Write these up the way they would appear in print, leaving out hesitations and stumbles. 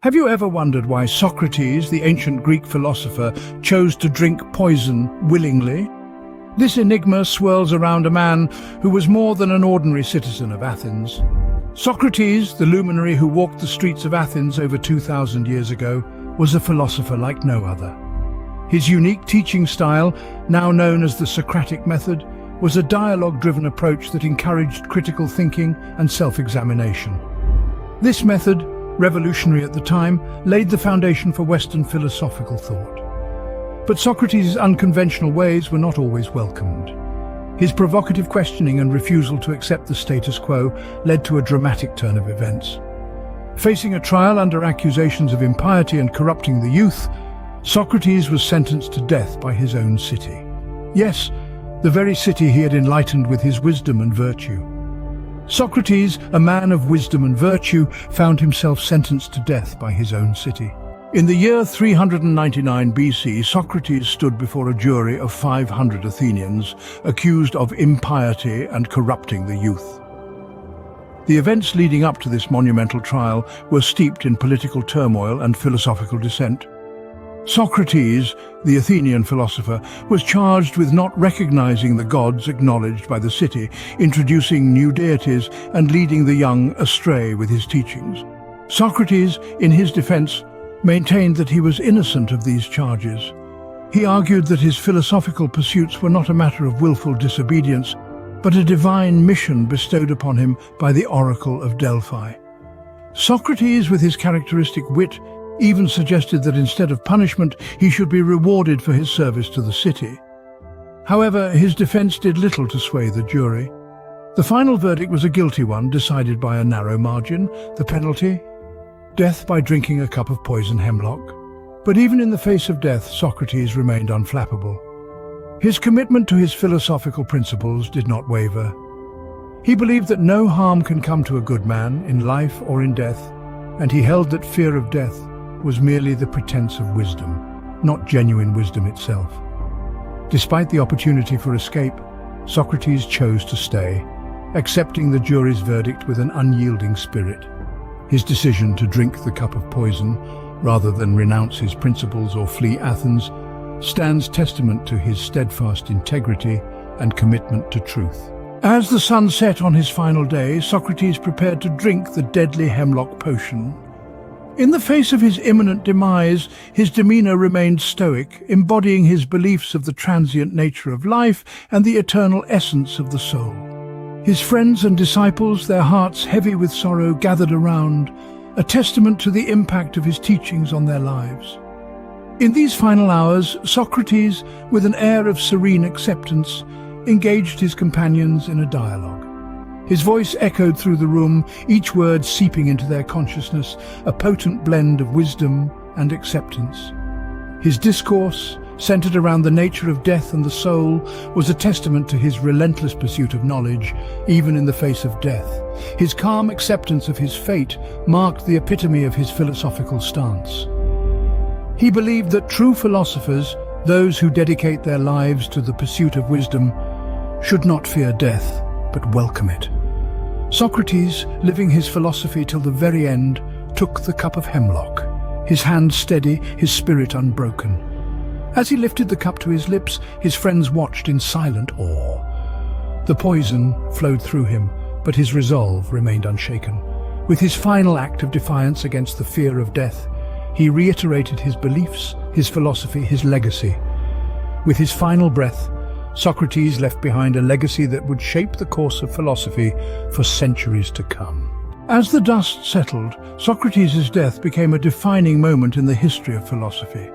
Have you ever wondered why Socrates, the ancient Greek philosopher, chose to drink poison willingly? This enigma swirls around a man who was more than an ordinary citizen of Athens. Socrates, the luminary who walked the streets of Athens over 2,000 years ago, was a philosopher like no other. His unique teaching style, now known as the Socratic method, was a dialogue-driven approach that encouraged critical thinking and self-examination. This method, revolutionary at the time, laid the foundation for Western philosophical thought. But Socrates' unconventional ways were not always welcomed. His provocative questioning and refusal to accept the status quo led to a dramatic turn of events. Facing a trial under accusations of impiety and corrupting the youth, Socrates was sentenced to death by his own city. Yes, the very city he had enlightened with his wisdom and virtue. Socrates, a man of wisdom and virtue, found himself sentenced to death by his own city. In the year 399 BC, Socrates stood before a jury of 500 Athenians, accused of impiety and corrupting the youth. The events leading up to this monumental trial were steeped in political turmoil and philosophical dissent. Socrates, the Athenian philosopher, was charged with not recognizing the gods acknowledged by the city, introducing new deities and leading the young astray with his teachings. Socrates, in his defense, maintained that he was innocent of these charges. He argued that his philosophical pursuits were not a matter of willful disobedience, but a divine mission bestowed upon him by the Oracle of Delphi. Socrates, with his characteristic wit, even suggested that instead of punishment, he should be rewarded for his service to the city. However, his defense did little to sway the jury. The final verdict was a guilty one, decided by a narrow margin. The penalty? Death by drinking a cup of poison hemlock. But even in the face of death, Socrates remained unflappable. His commitment to his philosophical principles did not waver. He believed that no harm can come to a good man, in life or in death, and he held that fear of death was merely the pretense of wisdom, not genuine wisdom itself. Despite the opportunity for escape, Socrates chose to stay, accepting the jury's verdict with an unyielding spirit. His decision to drink the cup of poison, rather than renounce his principles or flee Athens, stands testament to his steadfast integrity and commitment to truth. As the sun set on his final day, Socrates prepared to drink the deadly hemlock potion. In the face of his imminent demise, his demeanor remained stoic, embodying his beliefs of the transient nature of life and the eternal essence of the soul. His friends and disciples, their hearts heavy with sorrow, gathered around, a testament to the impact of his teachings on their lives. In these final hours, Socrates, with an air of serene acceptance, engaged his companions in a dialogue. His voice echoed through the room, each word seeping into their consciousness, a potent blend of wisdom and acceptance. His discourse, centered around the nature of death and the soul, was a testament to his relentless pursuit of knowledge, even in the face of death. His calm acceptance of his fate marked the epitome of his philosophical stance. He believed that true philosophers, those who dedicate their lives to the pursuit of wisdom, should not fear death, but welcome it. Socrates, living his philosophy till the very end, took the cup of hemlock, his hand steady, his spirit unbroken. As he lifted the cup to his lips, his friends watched in silent awe. The poison flowed through him, but his resolve remained unshaken. With his final act of defiance against the fear of death, he reiterated his beliefs, his philosophy, his legacy. With his final breath, Socrates left behind a legacy that would shape the course of philosophy for centuries to come. As the dust settled, Socrates' death became a defining moment in the history of philosophy.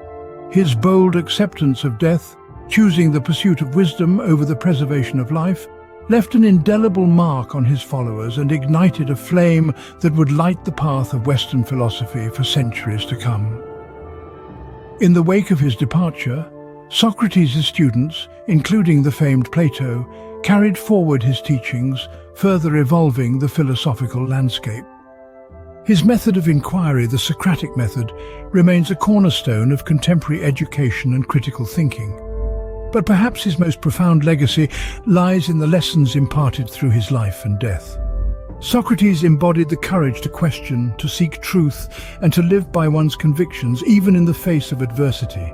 His bold acceptance of death, choosing the pursuit of wisdom over the preservation of life, left an indelible mark on his followers and ignited a flame that would light the path of Western philosophy for centuries to come. In the wake of his departure, Socrates' students, including the famed Plato, carried forward his teachings, further evolving the philosophical landscape. His method of inquiry, the Socratic method, remains a cornerstone of contemporary education and critical thinking. But perhaps his most profound legacy lies in the lessons imparted through his life and death. Socrates embodied the courage to question, to seek truth, and to live by one's convictions, even in the face of adversity.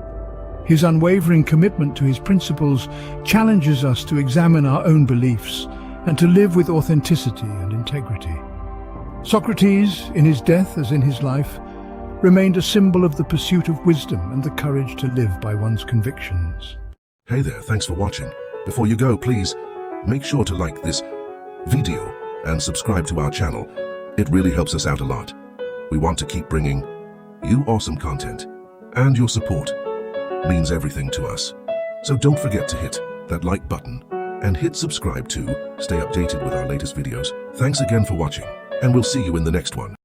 His unwavering commitment to his principles challenges us to examine our own beliefs and to live with authenticity and integrity. Socrates, in his death as in his life, remained a symbol of the pursuit of wisdom and the courage to live by one's convictions. Hey there, thanks for watching. Before you go, please make sure to like this video and subscribe to our channel. It really helps us out a lot. We want to keep bringing you awesome content, and your support means everything to us. So don't forget to hit that like button and hit subscribe to stay updated with our latest videos. Thanks again for watching, and we'll see you in the next one.